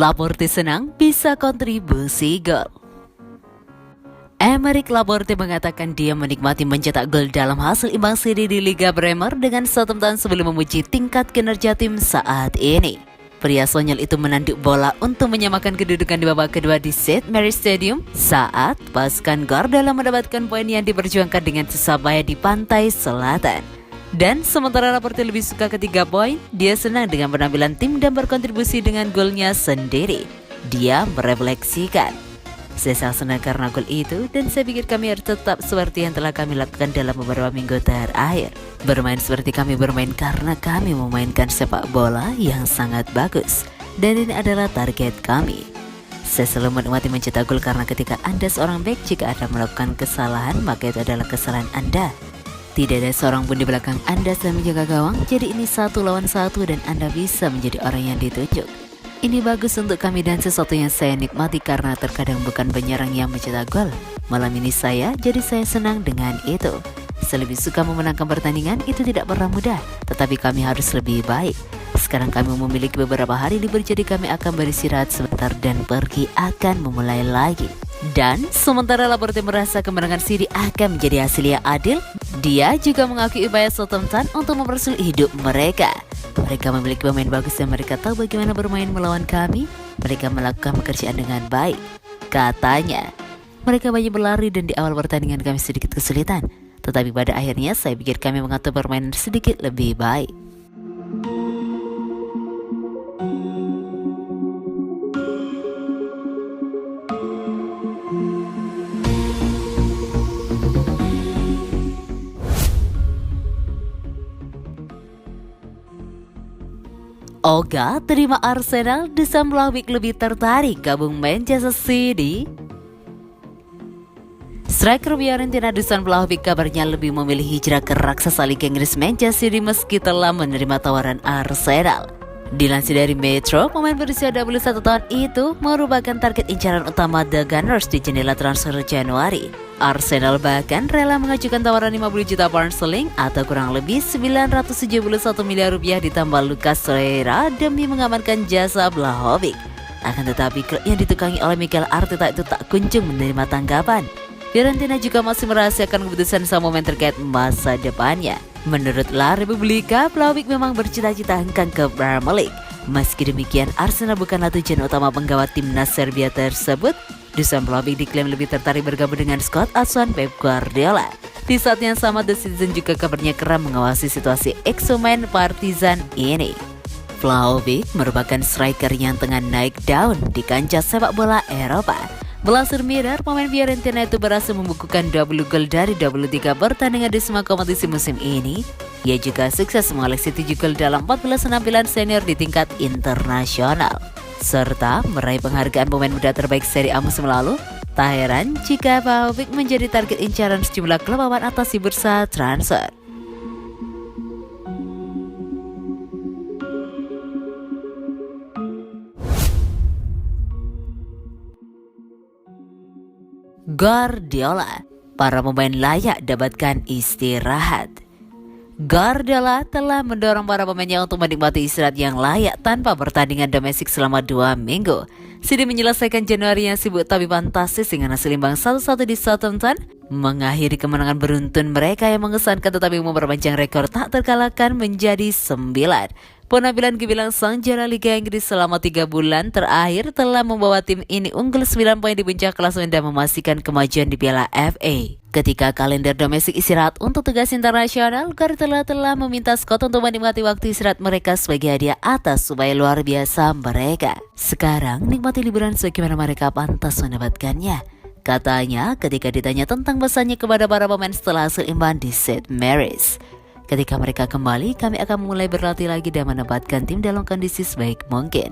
Laporte senang bisa kontribusi gol. Aymeric Laporte mengatakan dia menikmati mencetak gol dalam hasil imbang seri di Liga Bremer dengan Southampton sebelum memuji tingkat kinerja tim saat ini. Pria Spanyol itu menanduk bola untuk menyamakan kedudukan di babak kedua di St. Mary's Stadium saat pasukan Guardiola mendapatkan poin yang diperjuangkan dengan susah payah di pantai selatan. Dan sementara Laporte lebih suka ketiga poin, dia senang dengan penampilan tim dan berkontribusi dengan golnya sendiri. Dia merefleksikan, saya sangat senang karena gol itu dan saya pikir kami harus tetap seperti yang telah kami lakukan dalam beberapa minggu terakhir. Bermain seperti kami bermain karena kami memainkan sepak bola yang sangat bagus. Dan ini adalah target kami. Saya selalu menikmati mencetak gol karena ketika Anda seorang bek, jika Anda melakukan kesalahan, maka itu adalah kesalahan Anda. Tidak ada seorang pun di belakang Anda sedang menjaga gawang, jadi ini 1 lawan 1 dan Anda bisa menjadi orang yang ditunjuk. Ini bagus untuk kami dan sesuatu yang saya nikmati karena terkadang bukan penyerang yang mencetak gol. Malam ini jadi saya senang dengan itu. Saya lebih suka memenangkan pertandingan, itu tidak pernah mudah, tetapi kami harus lebih baik. Sekarang kami memiliki beberapa hari libur, jadi kami akan beristirahat sebentar dan pergi akan memulai lagi. Dan sementara Laporte merasa kemenangan City akan menjadi hasil yang adil, dia juga mengakui upaya Southampton untuk mempersulit hidup mereka. Mereka memiliki pemain bagus dan mereka tahu bagaimana bermain melawan kami. Mereka melakukan pekerjaan dengan baik. Katanya, mereka banyak berlari dan di awal pertandingan kami sedikit kesulitan. Tetapi pada akhirnya saya pikir kami mengatur permainan sedikit lebih baik. Oga terima Arsenal, Dusan Vlahovic lebih tertarik gabung Manchester City. Striker Fiorentina Dusan Vlahovic kabarnya lebih memilih hijrah ke raksasa Liga Inggris Manchester City meski telah menerima tawaran Arsenal. Dilansir dari Metro, pemain berusia 21 tahun itu merupakan target incaran utama The Gunners di jendela transfer Januari. Arsenal bahkan rela mengajukan tawaran 50 juta pound sterling atau kurang lebih 971 miliar rupiah ditambah Lucas Torreira demi mengamankan jasa Vlahovic. Akan tetapi klub yang ditukangi oleh Mikel Arteta itu tak kunjung menerima tanggapan. Fiorentina juga masih merahasiakan keputusan sang pemain terkait masa depannya. Menurut La Repubblica, Vlahovic memang bercita-cita hengkang ke Premier League. Meski demikian, Arsenal bukanlah tujuan utama penggawa timnas Serbia tersebut. Dusan Vlahovic diklaim lebih tertarik bergabung dengan skuad asuhan Pep Guardiola. Di saat yang sama, The Citizen juga kabarnya kerap mengawasi situasi ex-pemain Partizan ini. Vlahovic merupakan striker yang tengah naik daun di kancah sepak bola Eropa. Melansir Mirror, pemain Fiorentina itu berhasil membukukan 20 gol dari 23 pertandingan di semua kompetisi musim ini. Ia juga sukses mengoleksi 7 gol dalam 14 penampilan senior di tingkat internasional, serta meraih penghargaan pemain muda terbaik Serie A musim lalu. Tak heran jika Vlahovic menjadi target incaran sejumlah klub papan atas di bursa transfer. Guardiola, para pemain layak dapatkan istirahat. Guardiola telah mendorong para pemainnya untuk menikmati istirahat yang layak tanpa pertandingan domestik selama 2 minggu. City menyelesaikan Januari yang sibuk tapi fantastis dengan hasil imbang 1-1 di Southampton, mengakhiri kemenangan beruntun mereka yang mengesankan tetapi memperpanjang rekor tak terkalahkan menjadi 9. Penampilan gemilang sang juara Liga Inggris selama 3 bulan terakhir telah membawa tim ini unggul 9 poin di puncak klasemen dan memastikan kemajuan di Piala FA. Ketika kalender domestik istirahat untuk tugas internasional, Guardiola telah meminta skuad untuk menikmati waktu istirahat mereka sebagai hadiah atas upaya luar biasa mereka. Sekarang nikmati liburan sebagaimana mereka pantas mendapatkannya. Katanya ketika ditanya tentang pesannya kepada para pemain setelah hasil imbang di St. Mary's. Ketika mereka kembali, kami akan mulai berlatih lagi dan menempatkan tim dalam kondisi sebaik mungkin.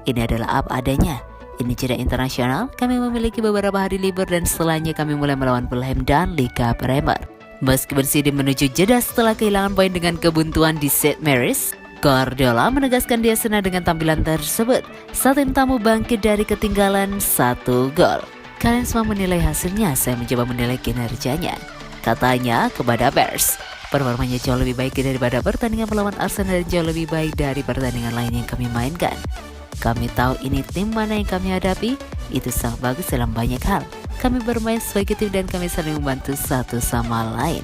Ini adalah apa adanya. Ini jeda internasional, kami memiliki beberapa hari libur dan setelahnya kami mulai melawan Fulham dan Liga Premier. Meskipun City menuju jeda setelah kehilangan poin dengan kebuntuan di St. Mary's, Guardiola menegaskan dia senang dengan tampilan tersebut saat tim tamu bangkit dari ketinggalan 1 gol. Kalian semua menilai hasilnya, saya mencoba menilai kinerjanya, katanya kepada pers. Performanya jauh lebih baik daripada pertandingan melawan Arsenal dan jauh lebih baik dari pertandingan lain yang kami mainkan. Kami tahu ini tim mana yang kami hadapi, itu sangat bagus dalam banyak hal. Kami bermain sebagai tim dan kami saling membantu satu sama lain.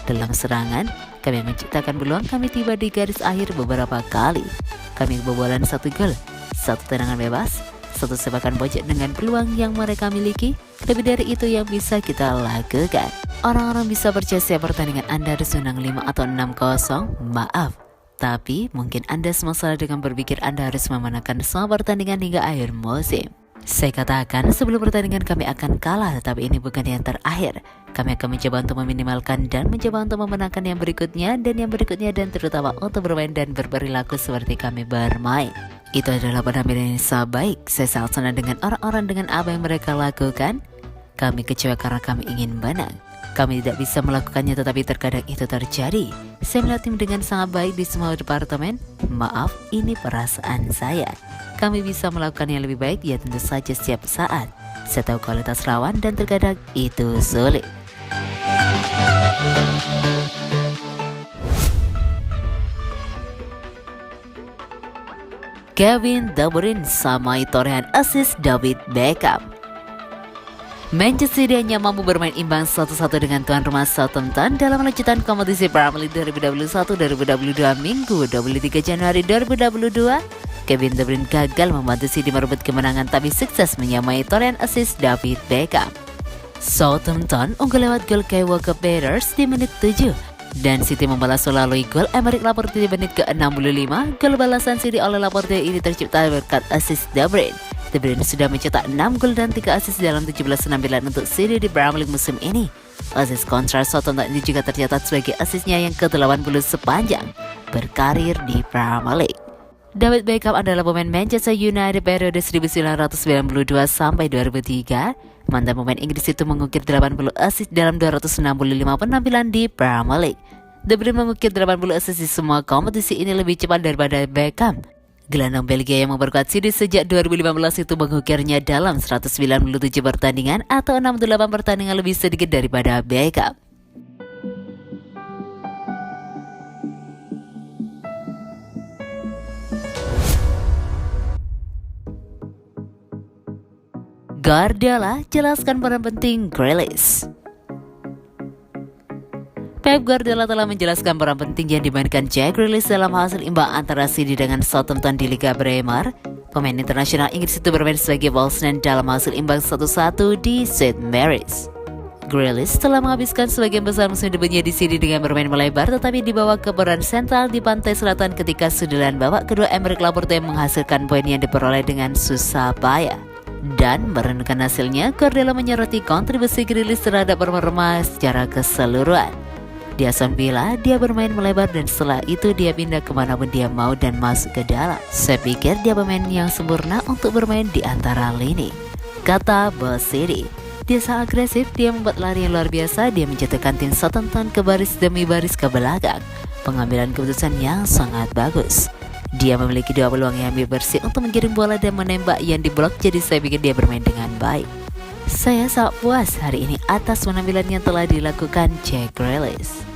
Dalam serangan, kami menciptakan peluang, kami tiba di garis akhir beberapa kali. Kami kebobolan 1 gol, 1 tendangan bebas, 1 sepakan pojok dengan peluang yang mereka miliki. Lebih dari itu yang bisa kita lakukan. Orang-orang bisa percaya setiap pertandingan Anda harus menang 5 atau 6-0. Maaf, tapi mungkin Anda semua salah dengan berpikir Anda harus memenangkan semua pertandingan hingga akhir musim. Saya katakan sebelum pertandingan kami akan kalah, tetapi ini bukan yang terakhir. Kami akan mencoba untuk meminimalkan dan mencoba untuk memenangkan yang berikutnya dan yang berikutnya, dan terutama untuk bermain dan berperilaku seperti kami bermain. Itu adalah penampilan yang sangat baik. Saya sangat senang dengan orang-orang dengan apa yang mereka lakukan. Kami kecewa karena kami ingin menang. Kami tidak bisa melakukannya, tetapi terkadang itu terjadi. Saya melihat tim dengan sangat baik di semua departemen. Maaf, ini perasaan saya. Kami bisa melakukan yang lebih baik, ya tentu saja setiap saat. Saya tahu kualitas lawan dan terkadang itu sulit. Kevin De Bruyne samai torehan assist David Beckham. Manchester City hanya mampu bermain imbang 1-1 dengan tuan rumah Southampton dalam lanjutan kompetisi Premier League 2021-2022 Minggu 23 Januari 2022. Kevin De Bruyne gagal membantu City merebut kemenangan, tapi sukses menyamai torehan assist David Beckham. Southampton unggul lewat gol Kyle Walker-Peters di menit 7. Dan City membalas melalui gol Aymeric Laporte di menit ke-65. Gol balasan City oleh Laporte ini tercipta berkat assist De Bruyne. De Bruyne sudah mencetak 6 gol dan 3 assist dalam 17 penampilan untuk City di Premier League musim ini. Assist kontra Southampton ini juga tercatat sebagai assistnya yang ke-80 sepanjang berkarir di Premier League. David Beckham adalah pemain Manchester United periode 1992 sampai 2003. Mantan pemain Inggris itu mengukir 80 assist dalam 265 penampilan di Premier League. De Bruyne mengukir 80 assist di semua kompetisi ini lebih cepat daripada Beckham. Gelandang Belgia yang memperkuat City sejak 2015 itu mengukirnya dalam 197 pertandingan atau 68 pertandingan lebih sedikit daripada Beckham. Guardiola jelaskan peran penting Grealish. Pep Guardiola telah menjelaskan peran penting yang dimainkan Jack Grealish dalam hasil imbang antara City dengan Southampton di Liga Premier. Pemain internasional Inggris itu bermain sebagai falseman dalam hasil imbang 1-1 di St Mary's. Grealish telah menghabiskan sebagian besar musim debunya di City dengan bermain melebar, tetapi dibawa ke peran sentral di pantai selatan ketika sundulan babak kedua Aymeric Laporte menghasilkan poin yang diperoleh dengan susah payah. Dan merenungkan hasilnya, Guardiola menyoroti kontribusi Grealish terhadap performa secara keseluruhan. Di Aston Villa, dia bermain melebar dan setelah itu dia pindah kemanapun dia mau dan masuk ke dalam. Saya pikir dia pemain yang sempurna untuk bermain di antara lini, kata Bos City. Dia sangat agresif, dia membuat lari yang luar biasa, dia menjatuhkan tim Southampton ke baris demi baris ke belakang. Pengambilan keputusan yang sangat bagus. Dia memiliki 2 peluang yang lebih bersih untuk mengirim bola dan menembak yang diblok, jadi saya pikir dia bermain dengan baik. Saya sangat puas hari ini atas penampilan yang telah dilakukan Jack Grealish.